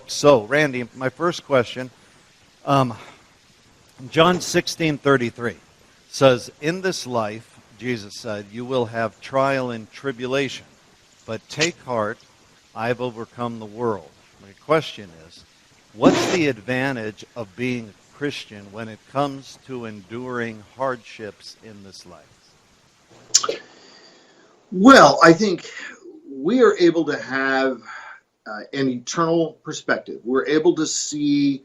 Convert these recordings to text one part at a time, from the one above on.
So, Randy, my first question, John 16:33 says, "In this life," Jesus said, "you will have trial and tribulation, but take heart, I've overcome the world." My question is, what's the advantage of being a Christian when it comes to enduring hardships in this life? Well, I think we are able to have an eternal perspective. We're able to see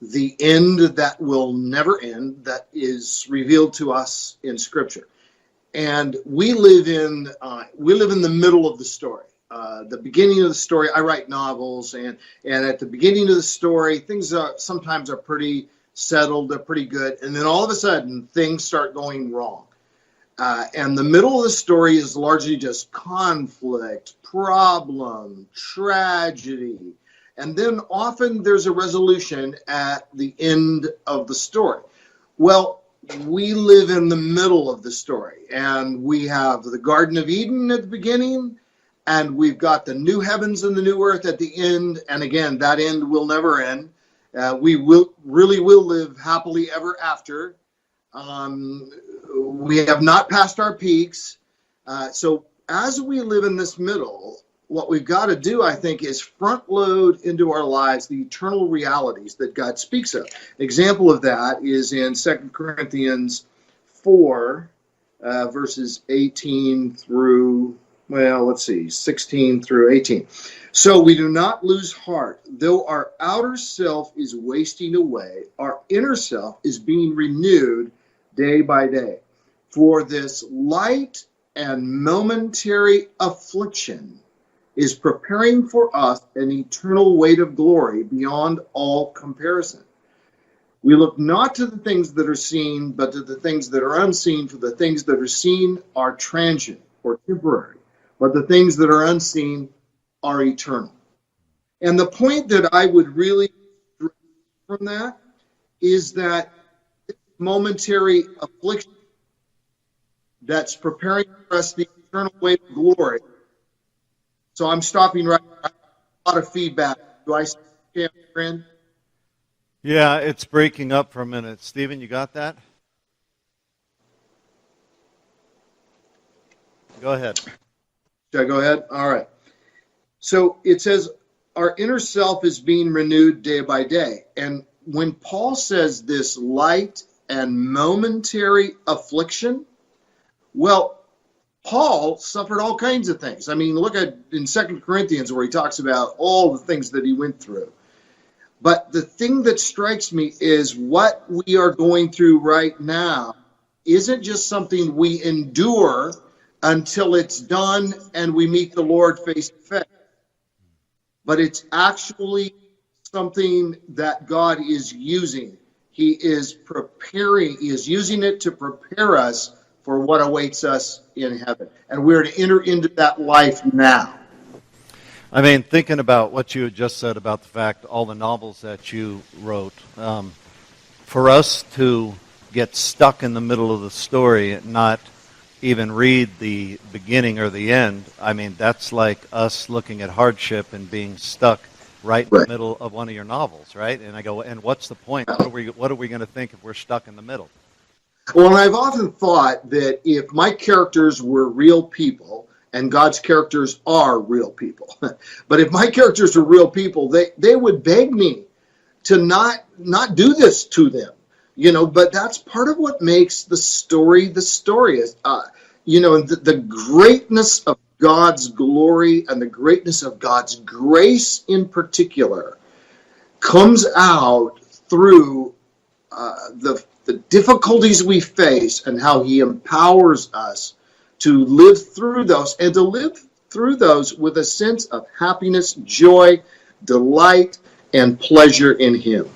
the end that will never end, that is revealed to us in Scripture. And we live in the middle of the story. The beginning of the story. I write novels, and at the beginning of the story, things sometimes are pretty settled. They're pretty good, and then all of a sudden, things start going wrong. And the middle of the story is largely just conflict, problem, tragedy. And then often there's a resolution at the end of the story. Well, we live in the middle of the story. And we have the Garden of Eden at the beginning. And we've got the new heavens and the new earth at the end. And again, that end will never end. We really will live happily ever after. We have not passed our peaks. So as we live in this middle, what we've got to do, I think, is front load into our lives the eternal realities that God speaks of. An example of that is in 2 Corinthians 4, verses 18 through, 16 through 18. "So we do not lose heart. Though our outer self is wasting away, our inner self is being renewed day by day. For this light and momentary affliction is preparing for us an eternal weight of glory beyond all comparison. We look not to the things that are seen, but to the things that are unseen, for the things that are seen are transient or temporary, but the things that are unseen are eternal." And the point that I would really draw from that is that momentary affliction that's preparing for us the eternal weight of glory. So I'm stopping right now. A lot of feedback. Do I stand, friend? Yeah, it's breaking up for a minute. Stephen, you got that? Go ahead. Should I go ahead? All right. So it says, our inner self is being renewed day by day. And when Paul says this light and momentary affliction, well, Paul suffered all kinds of things. I mean, look at in 2 Corinthians where he talks about all the things that he went through. But the thing that strikes me is what we are going through right now isn't just something we endure until it's done and we meet the Lord face to face. But it's actually something that God is using. He is preparing, he is using it to prepare us for what awaits us in heaven. And we're to enter into that life now. I mean, thinking about what you had just said about the fact, all the novels that you wrote, for us to get stuck in the middle of the story and not even read the beginning or the end, I mean, that's like us looking at Hardship and being stuck right in the middle of one of your novels, right? And I go, and what's the point? What are we going to think if we're stuck in the middle? Well, and I've often thought that if my characters were real people, and God's characters are real people, but if my characters were real people, they would beg me to not do this to them, but that's part of what makes the story the story is, the greatness of God's glory and the greatness of God's grace in particular comes out through the difficulties we face and how he empowers us to live through those and to live through those with a sense of happiness, joy, delight, and pleasure in him.